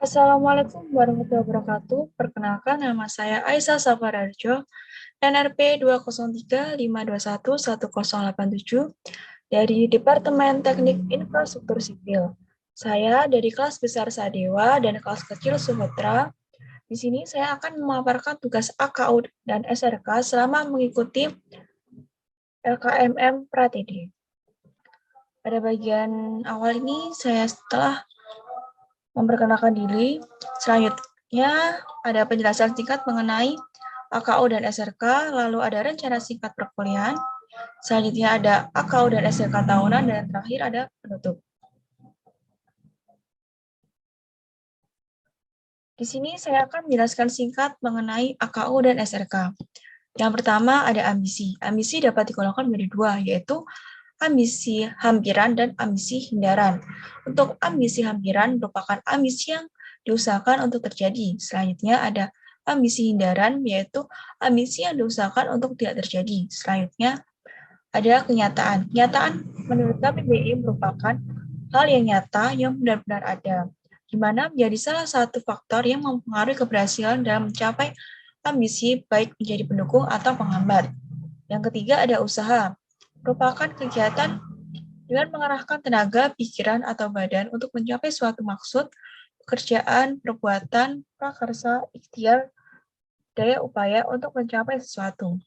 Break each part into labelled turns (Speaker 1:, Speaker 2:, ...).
Speaker 1: Assalamualaikum warahmatullahi wabarakatuh. Perkenalkan, nama saya Aisyah Safararjo, NRP 20352111087 dari Departemen Teknik Infrastruktur Sipil. Saya dari kelas besar Sadewa dan kelas kecil Sumatera. Di sini saya akan memaparkan tugas AKU dan SRK selama mengikuti LKMM Pratd. Pada bagian awal ini, saya setelah memperkenalkan diri. Selanjutnya ada penjelasan singkat mengenai AKU dan SRK, lalu ada rencana singkat perkuliahan, selanjutnya ada AKU dan SRK tahunan, dan terakhir ada penutup. Di sini saya akan menjelaskan singkat mengenai AKU dan SRK. Yang pertama ada ambisi. Ambisi dapat digolongkan menjadi dua, yaitu ambisi hampiran dan ambisi hindaran. Untuk ambisi hampiran merupakan ambisi yang diusahakan untuk terjadi. Selanjutnya ada ambisi hindaran, yaitu ambisi yang diusahakan untuk tidak terjadi. Selanjutnya ada kenyataan. Kenyataan menurut KPBI merupakan hal yang nyata yang benar-benar ada, di mana menjadi salah satu faktor yang mempengaruhi keberhasilan dalam mencapai ambisi, baik menjadi pendukung atau penghambat. Yang ketiga ada usaha, merupakan kegiatan dengan mengarahkan tenaga, pikiran, atau badan untuk mencapai suatu maksud, pekerjaan, perbuatan, prakarsa, ikhtiar, daya upaya untuk mencapai sesuatu.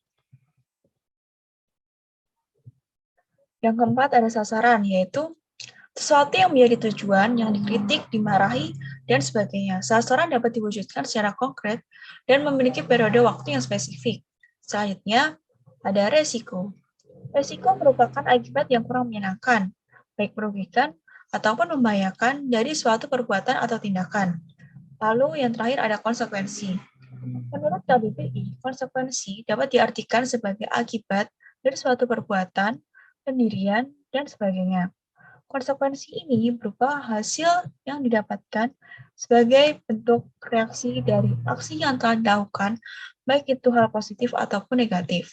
Speaker 1: Yang keempat ada sasaran, yaitu sesuatu yang menjadi tujuan, yang dikritik, dimarahi, dan sebagainya. Sasaran dapat diwujudkan secara konkret dan memiliki periode waktu yang spesifik. Selanjutnya, ada resiko. Resiko merupakan akibat yang kurang menyenangkan, baik merugikan ataupun membahayakan dari suatu perbuatan atau tindakan. Lalu yang terakhir ada konsekuensi. Menurut KBBI, konsekuensi dapat diartikan sebagai akibat dari suatu perbuatan, pendirian, dan sebagainya. Konsekuensi ini berupa hasil yang didapatkan sebagai bentuk reaksi dari aksi yang telah dilakukan, baik itu hal positif ataupun negatif.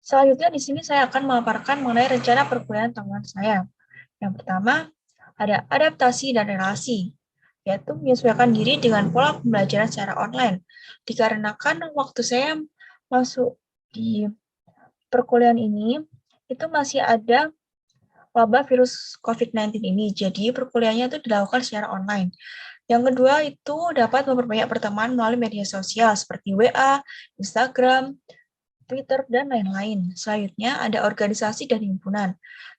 Speaker 1: Selanjutnya di sini saya akan memaparkan mengenai rencana perkuliahan tahunan saya. Yang pertama, ada adaptasi dan relasi, yaitu menyesuaikan diri dengan pola pembelajaran secara online. Dikarenakan waktu saya masuk di perkuliahan ini, itu masih ada wabah virus COVID-19 ini, jadi perkuliahannya itu dilakukan secara online. Yang kedua itu dapat memperbanyak pertemanan melalui media sosial seperti WA, Instagram, Twitter, dan lain-lain. Selanjutnya ada organisasi dan himpunan,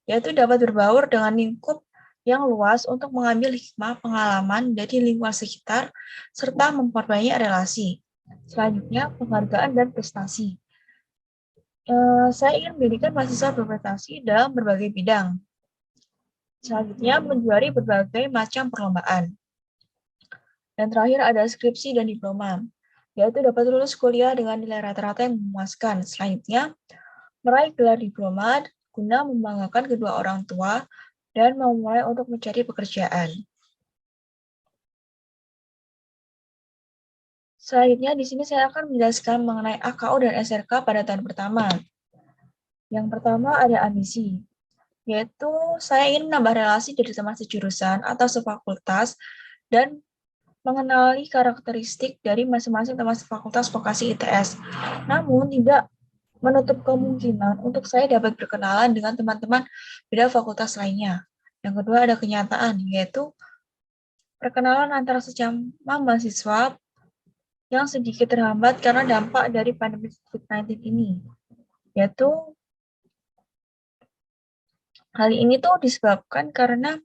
Speaker 1: yaitu dapat berbaur dengan lingkup yang luas untuk mengambil hikmah pengalaman dari lingkungan sekitar, serta memperbanyak relasi. Selanjutnya, penghargaan dan prestasi. Saya ingin menjadikan mahasiswa berprestasi dalam berbagai bidang. Selanjutnya, menjuari berbagai macam perlombaan. Dan terakhir ada skripsi dan diploma, yaitu dapat lulus kuliah dengan nilai rata-rata yang memuaskan. Selanjutnya, meraih gelar diploma guna membanggakan kedua orang tua dan memulai untuk mencari pekerjaan. Selanjutnya, di sini saya akan menjelaskan mengenai AKU dan SRK pada tahun pertama. Yang pertama ada ambisi, yaitu saya ingin menambah relasi dari teman sejurusan atau sefakultas dan mengenali karakteristik dari masing-masing teman sefakultas vokasi ITS. Namun, tidak menutup kemungkinan untuk saya dapat berkenalan dengan teman-teman beda fakultas lainnya. Yang kedua ada kenyataan, yaitu perkenalan antara sesama mahasiswa yang sedikit terhambat karena dampak dari pandemi COVID-19 ini. Yaitu hal ini tuh disebabkan karena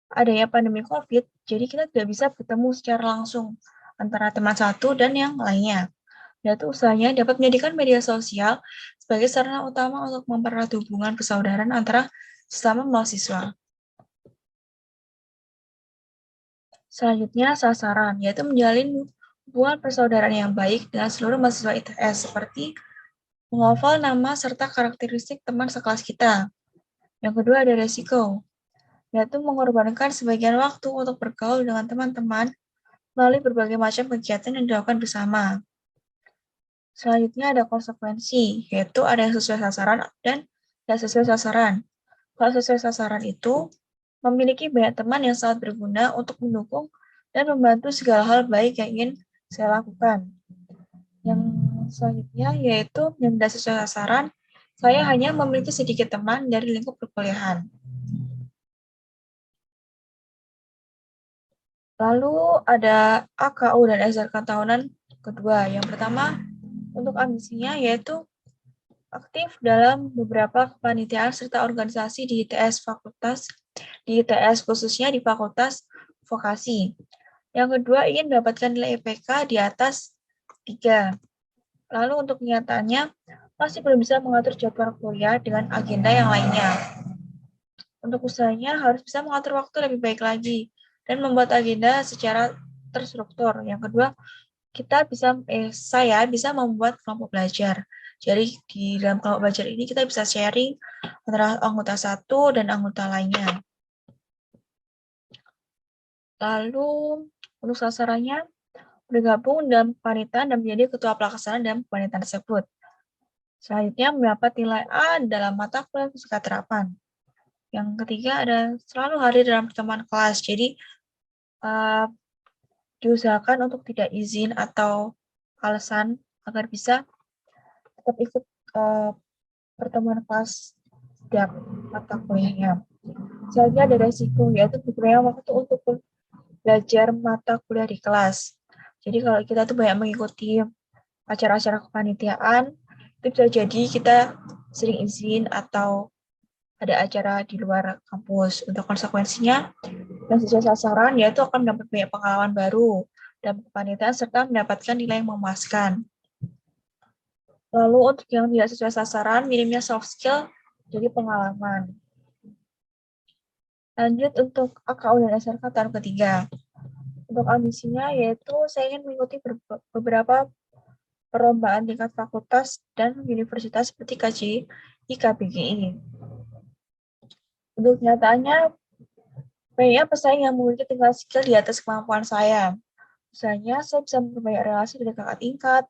Speaker 1: adanya pandemi COVID, jadi kita tidak bisa bertemu secara langsung antara teman satu dan yang lainnya. Yaitu usahanya dapat menjadikan media sosial sebagai sarana utama untuk mempererat hubungan persaudaraan antara sesama mahasiswa. Selanjutnya sasaran, yaitu menjalin hubungan persaudaraan yang baik dengan seluruh mahasiswa ITS, seperti menghafal nama serta karakteristik teman sekelas kita. Yang kedua ada resiko, yaitu mengorbankan sebagian waktu untuk bergaul dengan teman-teman melalui berbagai macam kegiatan yang dilakukan bersama. Selanjutnya ada konsekuensi, yaitu ada yang sesuai sasaran dan tidak sesuai sasaran. Kalau sesuai sasaran itu memiliki banyak teman yang sangat berguna untuk mendukung dan membantu segala hal baik yang ingin saya lakukan. Yang selanjutnya yaitu yang tidak sesuai sasaran, saya hanya memiliki sedikit teman dari lingkup perkuliahan. Lalu ada AKU dan SRK tahunan kedua. Yang pertama, untuk ambisinya yaitu aktif dalam beberapa kepanitiaan serta organisasi di ITS khususnya di Fakultas Vokasi. Yang kedua, ingin mendapatkan nilai IPK di atas 3. Lalu untuk kenyataannya, masih belum bisa mengatur jadwal kuliah dengan agenda yang lainnya. Untuk usahanya harus bisa mengatur waktu lebih baik lagi dan membuat agenda secara terstruktur. Yang kedua, saya bisa membuat kelompok belajar. Jadi di dalam kelompok belajar ini kita bisa sharing antara anggota satu dan anggota lainnya. Lalu untuk sasarannya bergabung dalam kepanitiaan dan menjadi ketua pelaksana dalam kepanitiaan tersebut. Selanjutnya mendapat nilai A dalam mata kuliah fisika terapan. Yang ketiga ada selalu hadir dalam pertemuan kelas. Jadi diusahakan untuk tidak izin atau alasan agar bisa tetap ikut pertemuan kelas setiap mata kuliahnya. Selanjutnya ada resiko, yaitu berkurangnya waktu untuk belajar mata kuliah di kelas. Jadi kalau kita tuh banyak mengikuti acara-acara kepanitiaan, itu bisa jadi kita sering izin atau ada acara di luar kampus. Untuk konsekuensinya, yang sesuai sasaran yaitu akan mendapat banyak pengalaman baru dan kepanitiaan serta mendapatkan nilai yang memuaskan. Lalu untuk yang tidak sesuai sasaran, minimnya soft skill jadi pengalaman. Lanjut untuk AKU dan SRK tahun ketiga. Untuk ambisinya yaitu saya ingin mengikuti beberapa perlombaan tingkat fakultas dan universitas seperti KJI, IKBGI. Untuk nyatanya, banyak pesaing yang memiliki tingkat skill di atas kemampuan saya. Misalnya, saya bisa memperbanyak relasi dengan kakak tingkat,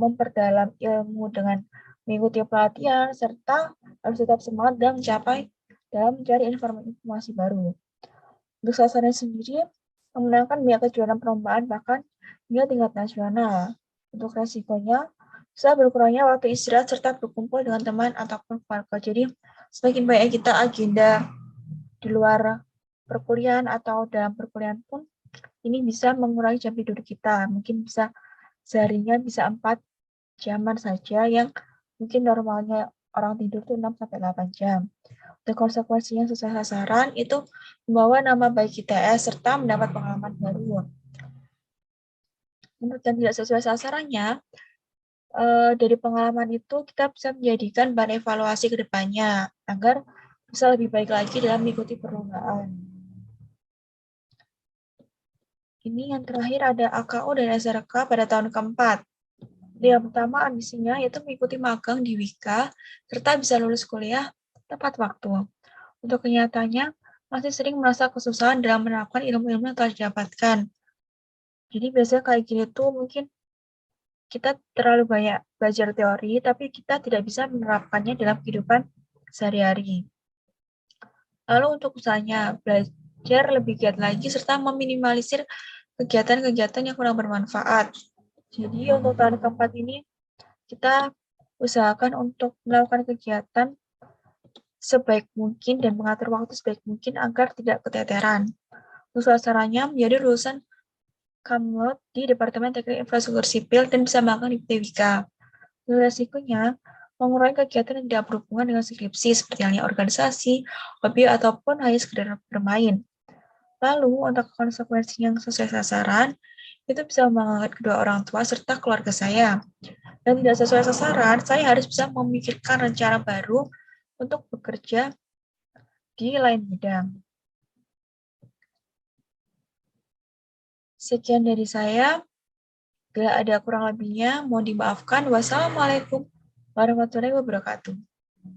Speaker 1: memperdalam ilmu dengan mengikuti pelatihan, serta harus tetap semangat dan dalam mencari informasi baru. Untuk sasaran sendiri, memenangkan banyak kejuaraan perlombaan bahkan hingga tingkat nasional. Untuk resikonya, bisa berkurangnya waktu istirahat serta berkumpul dengan teman ataupun keluarga. Jadi, semakin banyak kita agenda di luar perkuliahan atau dalam perkuliahan pun, ini bisa mengurangi jam tidur kita. Mungkin bisa seharinya bisa 4 jaman saja yang mungkin normalnya orang tidur itu 6-8 jam. Dan konsekuensinya sesuai sasaran itu membawa nama baik ITS serta mendapat pengalaman baru. Menurut yang tidak sesuai sasarannya, dari pengalaman itu kita bisa menjadikan bahan evaluasi ke depannya agar bisa lebih baik lagi dalam mengikuti perlombaan. Ini yang terakhir ada AKU dan SRK pada tahun keempat. Yang pertama ambisinya yaitu mengikuti magang di Wika serta bisa lulus kuliah tepat waktu. Untuk kenyataannya, masih sering merasa kesusahan dalam menerapkan ilmu-ilmu yang telah didapatkan. Jadi biasanya kayak gini tuh mungkin kita terlalu banyak belajar teori, tapi kita tidak bisa menerapkannya dalam kehidupan sehari-hari. Lalu untuk usahanya, belajar lebih giat lagi serta meminimalisir kegiatan-kegiatan yang kurang bermanfaat. Jadi untuk tahun keempat ini, kita usahakan untuk melakukan kegiatan sebaik mungkin dan mengatur waktu sebaik mungkin agar tidak keteteran. Untuk sasarannya menjadi lulusan Kamlot di Departemen Teknik Infrastruktur Sipil dan bisa magang di PTWK. Resikonya, mengurangi kegiatan yang tidak berhubungan dengan skripsi seperti halnya organisasi, hobi, ataupun hanya sekedar bermain. Lalu, untuk konsekuensi yang sesuai sasaran, itu bisa mengangkat kedua orang tua serta keluarga saya. Dan tidak sesuai sasaran, saya harus bisa memikirkan rencana baru untuk bekerja di lain bidang. Sekian dari saya. Bila ada kurang lebihnya, mohon dimaafkan. Wassalamualaikum warahmatullahi wabarakatuh.